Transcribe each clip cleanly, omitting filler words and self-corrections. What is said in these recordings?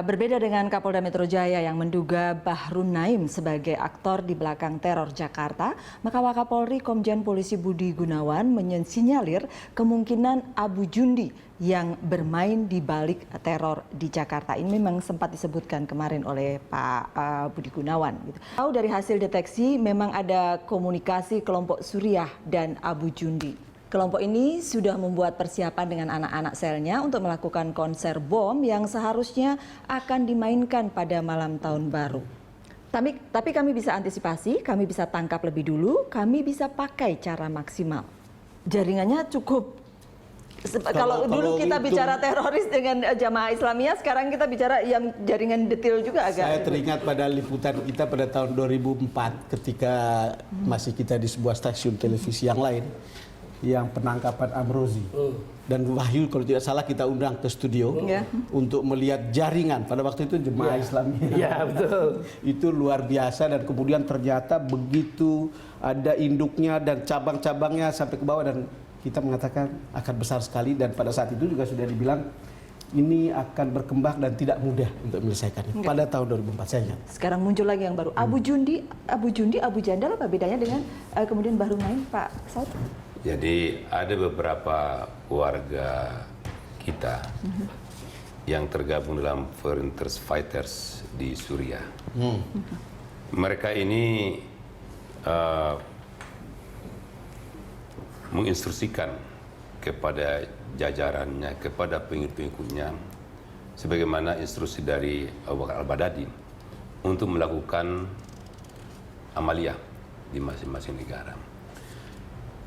Berbeda dengan Kapolda Metro Jaya yang menduga Bahru Naim sebagai aktor di belakang teror Jakarta, maka Wakapolri Komjen Polisi Budi Gunawan mensinyalir kemungkinan Abu Jundi yang bermain di balik teror di Jakarta. Ini memang sempat disebutkan kemarin oleh Pak Budi Gunawan. Tahu dari hasil deteksi memang ada komunikasi kelompok Suriah dan Abu Jundi. Kelompok ini sudah membuat persiapan dengan anak-anak selnya untuk melakukan konser bom yang seharusnya akan dimainkan pada malam tahun baru. Tapi kami bisa antisipasi, kami bisa tangkap lebih dulu, kami bisa pakai cara maksimal. Jaringannya cukup. Kalau dulu kita bicara teroris dengan Jamaah Islamiyah, sekarang kita bicara yang jaringan detail juga agak. Saya teringat pada liputan kita pada tahun 2004 ketika masih kita di sebuah stasiun televisi yang lain. Yang penangkapan Amrozi dan Wahyu kalau tidak salah kita undang ke studio untuk melihat jaringan pada waktu itu Jemaah Islamiyah. Iya betul. Itu luar biasa dan kemudian ternyata begitu ada induknya dan cabang-cabangnya sampai ke bawah dan kita mengatakan akan besar sekali dan pada saat itu juga sudah dibilang ini akan berkembang dan tidak mudah untuk menyelesaikannya. Pada tahun 2004 saya ingat. Sekarang muncul lagi yang baru. Abu Jundi, Abu Jandal apa bedanya dengan kemudian Bahru Naim, Pak Saud? Jadi ada beberapa warga kita yang tergabung dalam Volunteers Fighters di Suriah. Mereka ini menginstruksikan kepada jajarannya, kepada pengikut-pengikutnya, sebagaimana instruksi dari Abu Bakar Al-Baghdadi untuk melakukan amaliyah di masing-masing negara.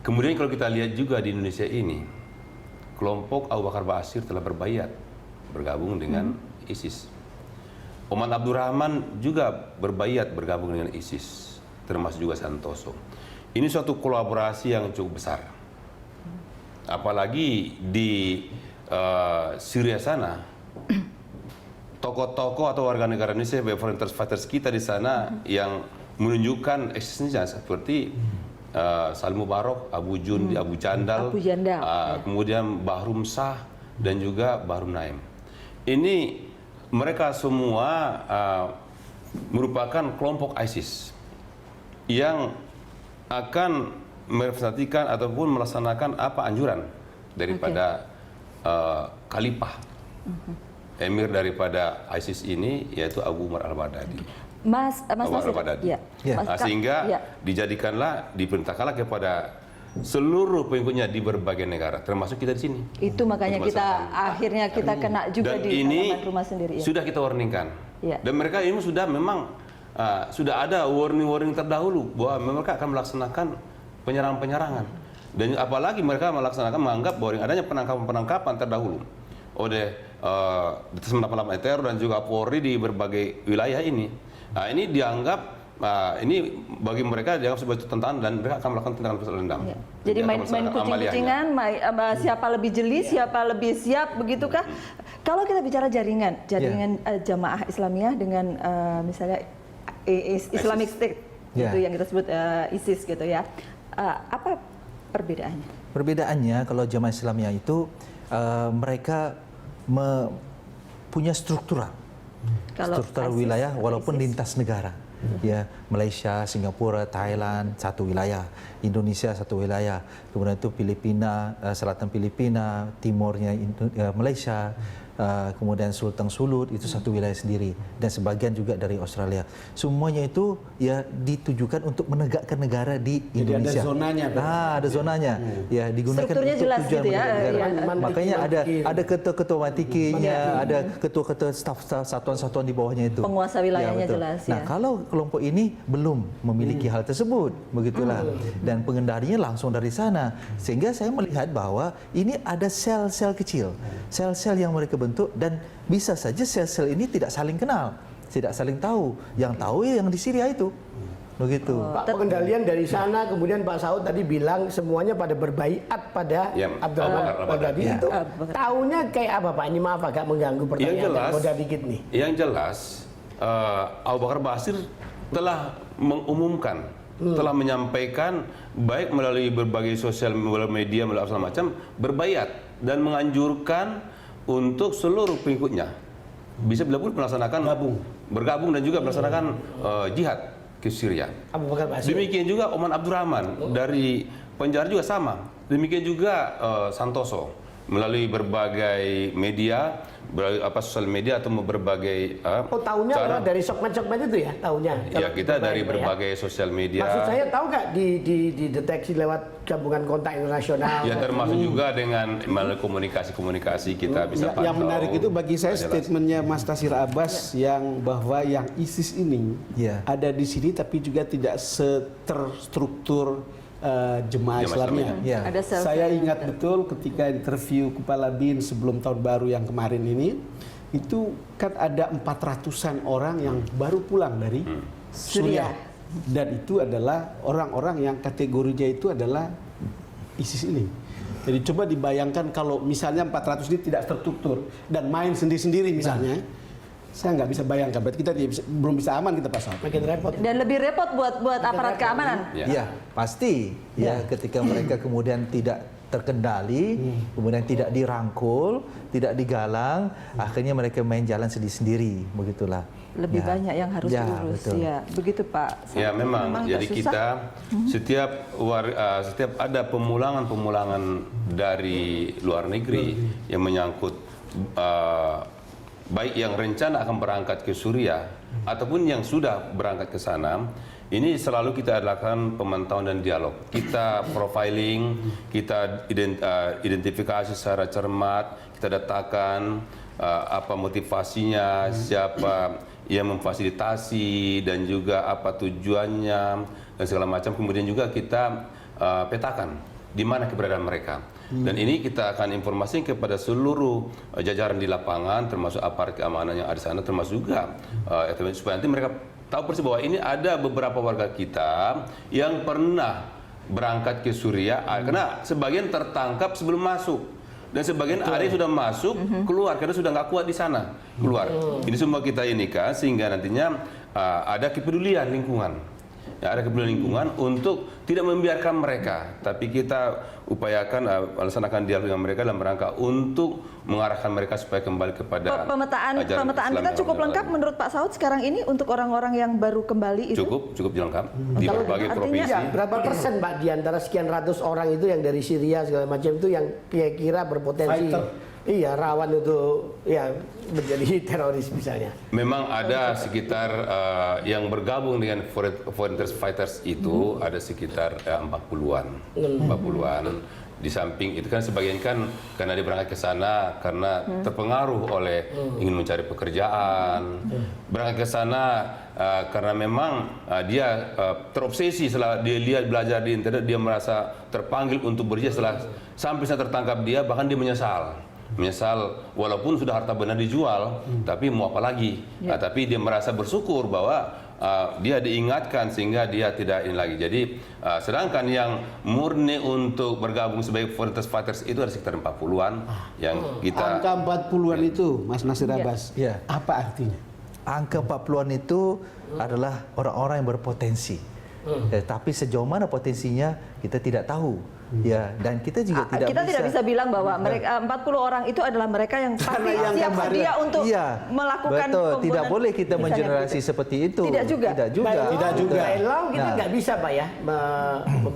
Kemudian kalau kita lihat juga di Indonesia ini, kelompok Abu Bakar Ba'asyir telah berbayat bergabung dengan ISIS. Oman Abdurrahman juga berbayat bergabung dengan ISIS, termasuk juga Santoso. Ini suatu kolaborasi yang cukup besar. Apalagi di Syria sana, tokoh-tokoh atau warga negara Indonesia, volunteers fighters kita di sana yang menunjukkan eksistensinya seperti Salim Mubarak, Abu Jundi, Abu Jandal, kemudian Bahrum Shah dan juga Bahru Naim. Ini mereka semua merupakan kelompok ISIS yang akan merepresentasikan ataupun melaksanakan apa anjuran daripada khalifah emir daripada ISIS ini yaitu Abu Umar Al-Baghdadi. Mas Nasir, sehingga dijadikanlah, diperintahkanlah kepada seluruh pengikutnya di berbagai negara, termasuk kita di sini. Itu makanya kita akhirnya kita kena juga dan di ini rumah sendiri. Sudah kita warningkan. Dan mereka ini sudah memang sudah ada warning terdahulu bahwa mereka akan melaksanakan penyerangan-penyerangan. Dan apalagi mereka menganggap bahwa adanya penangkapan terdahulu oleh Detesemen 88 teror dan juga Polri di berbagai wilayah ini. Nah, ini dianggap ini bagi mereka dianggap sebagai tantangan dan mereka akan melakukan tindakan balas dendam. Jadi main kucing-kucingan, siapa lebih jeli, siapa lebih siap, begitukah? Kalau kita bicara jaringan Jamaah Islamiyah dengan misalnya Islamic State, gitu yang kita sebut ISIS gitu ya. Apa perbedaannya? Perbedaannya kalau Jamaah Islamiyah itu mereka punya struktural wilayah walaupun lintas negara. Ya, Malaysia, Singapura, Thailand satu wilayah, Indonesia satu wilayah, kemudian itu Filipina, selatan Filipina, timurnya Malaysia, kemudian Sultan Sulut itu satu wilayah sendiri dan sebagian juga dari Australia. Semuanya itu ya ditujukan untuk menegakkan negara di Indonesia. Jadi ada zonanya. Ada zonanya. Ya, digunakan strukturnya untuk jelas tujuan gitu ya. Makanya ada ketua-ketua matikinya, ada ketua-ketua staf satuan-satuan di bawahnya itu. Penguasa wilayahnya jelas ya. Nah, kalau kelompok ini belum memiliki hal tersebut, begitulah. Dan pengendalinya langsung dari sana. Sehingga saya melihat bahwa ini ada sel-sel kecil, sel-sel yang mereka bentuk dan bisa saja sel-sel ini tidak saling kenal, tidak saling tahu. Yang tahu yang di Syria itu. Begitu. Pak, pengendalian dari sana, kemudian Pak Saud tadi bilang semuanya pada berbaiat pada Abdurrahman Al-Baghdadi itu. Tahunya kayak apa Pak? Ini maaf agak mengganggu pertanyaan Koda dikit nih. Yang jelas Abu Bakar Ba'asyir telah mengumumkan, telah menyampaikan baik melalui berbagai sosial media, melalui segala macam, berbaiat dan menganjurkan untuk seluruh pengikutnya bisa melaksanakan bergabung dan juga melaksanakan jihad ke Syria. Demikian juga Oman Abdurrahman dari penjara juga sama. Demikian juga Santoso melalui berbagai media, sosial media atau berbagai tahunya cara dari sokmed itu ya, tahunya. Ya, kita dari berbagai sosial media. Maksud saya tahu nggak dideteksi lewat gabungan kontak internasional? Ya, termasuk juga dengan melalui komunikasi kita bisa pantau. Yang menarik itu bagi saya statementnya Mas Tasir Abbas yang bahwa yang ISIS ini ada di sini tapi juga tidak terstruktur jemaah Islamnya. Saya ingat betul ketika interview Kepala BIN sebelum tahun baru yang kemarin ini, itu kan ada 400-an orang yang baru pulang dari Suriah. Dan itu adalah orang-orang yang kategorinya itu adalah ISIS ini. Jadi coba dibayangkan kalau misalnya 400 ini tidak terstruktur dan main sendiri-sendiri misalnya. Saya nggak bisa bayangkan, berarti kita belum bisa aman kita pasang. Makin repot. Dan lebih repot buat aparat keamanan. Ya, pasti. Ya, ketika mereka kemudian tidak terkendali, kemudian tidak dirangkul, tidak digalang, akhirnya mereka main jalan sendiri-sendiri, begitulah. Lebih banyak yang harus diurus. Betul. Ya, begitu Pak. Ya, memang. Jadi kita setiap ada pemulangan dari luar negeri yang menyangkut baik yang rencana akan berangkat ke Suriah ataupun yang sudah berangkat ke sana, ini selalu kita adakan pemantauan dan dialog. Kita profiling, kita identifikasi secara cermat, kita datakan apa motivasinya, siapa yang memfasilitasi dan juga apa tujuannya dan segala macam. Kemudian juga kita petakan di mana keberadaan mereka. Dan ini kita akan informasi kepada seluruh jajaran di lapangan, termasuk aparat keamanan yang ada di sana, termasuk juga supaya nanti mereka tahu persis bahwa ini ada beberapa warga kita yang pernah berangkat ke Suriah, karena sebagian tertangkap sebelum masuk. Dan sebagian ada yang sudah masuk, keluar, karena sudah nggak kuat di sana, keluar. Ini semua kita ini kan, sehingga nantinya ada kepedulian lingkungan. Ya, ada kepedulian lingkungan untuk tidak membiarkan mereka, tapi kita upayakan melaksanakan dialog dengan mereka dalam rangka untuk mengarahkan mereka supaya kembali kepada pemetaan kita cukup lengkap menurut Pak Saud sekarang ini untuk orang-orang yang baru kembali itu? Cukup lengkap di berbagai provinsi. Ya, berapa persen Pak di antara sekian ratus orang itu yang dari Syria segala macam itu yang kira-kira berpotensi rawan untuk menjadi teroris misalnya? Memang ada sekitar yang bergabung dengan foreign fighters itu ada sekitar 40-an. Di samping itu kan sebagian kan karena dia berangkat ke sana karena terpengaruh oleh ingin mencari pekerjaan, berangkat ke sana karena memang dia terobsesi setelah dia lihat belajar di internet, dia merasa terpanggil untuk berjihad. Setelah sampai saya tertangkap dia, bahkan dia menyesal walaupun sudah harta benda dijual, tapi mau apa lagi? Tapi dia merasa bersyukur bahwa dia diingatkan sehingga dia tidak ini lagi. Jadi sedangkan yang murni untuk bergabung sebagai foreign fighters itu ada sekitar 40-an yang kita. Angka 40-an itu, Mas Nasir Abbas, apa artinya? Angka 40-an itu adalah orang-orang yang berpotensi. Tapi sejauh mana potensinya kita tidak tahu. Ya, dan kita juga tidak bisa bilang bahwa mereka 40 orang itu adalah mereka yang pasti siap sedia untuk melakukan pembunuhan. Tidak boleh kita mengeneralisasi seperti itu. Tidak juga. Kita nggak bisa Pak ya.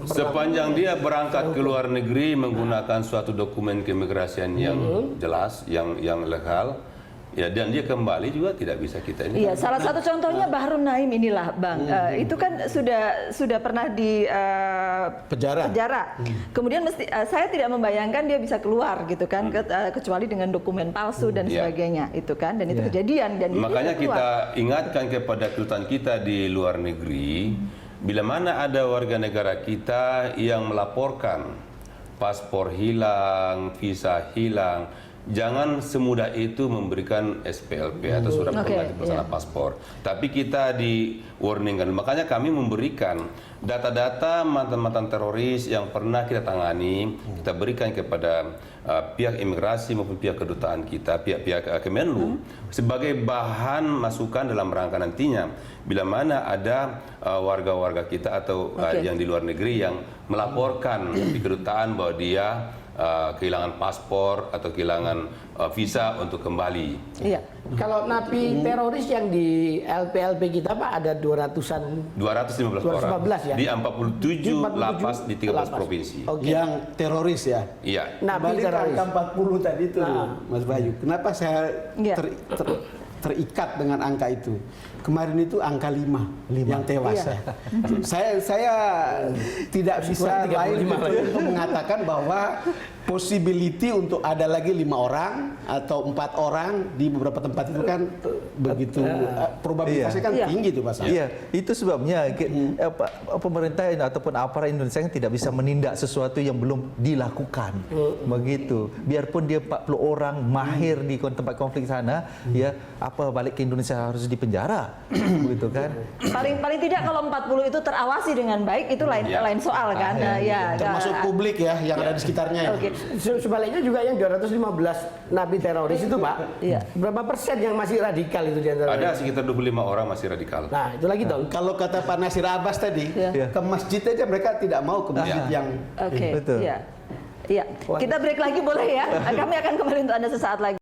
Sepanjang dia berangkat ke luar negeri menggunakan suatu dokumen keimigrasian yang jelas, yang legal. Ya, dan dia kembali juga tidak bisa kita ini. Iya, salah satu contohnya Bahrun Naim inilah, Bang. Itu kan sudah pernah di penjara. Kemudian saya tidak membayangkan dia bisa keluar gitu kan, kecuali dengan dokumen palsu dan sebagainya, itu kan. Dan itu kejadian. Dan makanya kita ingatkan kepada kedutaan kita di luar negeri, bila mana ada warga negara kita yang melaporkan paspor hilang, visa hilang, jangan semudah itu memberikan SPLP atau surat pengganti pelaksanaan paspor. Tapi kita di warningkan. Makanya kami memberikan data-data mantan-mantan teroris yang pernah kita tangani, kita berikan kepada pihak imigrasi maupun pihak kedutaan kita, pihak Kemenlu sebagai bahan masukan dalam rangka nantinya bila mana ada warga-warga kita atau yang di luar negeri yang melaporkan di kedutaan bahwa dia kehilangan paspor atau kehilangan visa untuk kembali. Iya. Kalau napi teroris yang di LPLP kita Pak ada 200-an 215 orang 215 ya? di 47 lapas di 13 lapas. provinsi. Oke. Yang teroris ya. Iya. Napi Kembali ke teroris. angka 40 tadi itu, Mas Bayu. Kenapa saya Iya. terikat dengan angka itu? Kemarin itu angka 5 yang tewas. Iya. Saya tidak bisa lain untuk mengatakan bahwa possibility untuk ada lagi 5 orang atau 4 orang di beberapa tempat itu kan begitu probabilitasnya kan Iya. tinggi tuh Mas. Iya, itu sebabnya pemerintah ataupun aparat Indonesia kan tidak bisa menindak sesuatu yang belum dilakukan. Begitu. Biarpun dia 40 orang mahir di tempat konflik sana, ya apa balik ke Indonesia harus dipenjara. Begitu kan? Paling tidak kalau 40 itu terawasi dengan baik itu lain soal kan. Nah, ya, Termasuk publik ya yang ada di sekitarnya ya. Oke. Sebaliknya juga yang 215 napi teroris itu Pak, Iya. berapa persen yang masih radikal itu di antara Ada sekitar 25 orang masih radikal. Nah, itu lagi dong. Kalau kata Pak Nasir Abbas tadi, Iya. ke masjid aja mereka tidak mau ke masjid yang Oke. Betul. Iya. Iya. Kita break lagi boleh ya? Kami akan kembali untuk Anda sesaat lagi.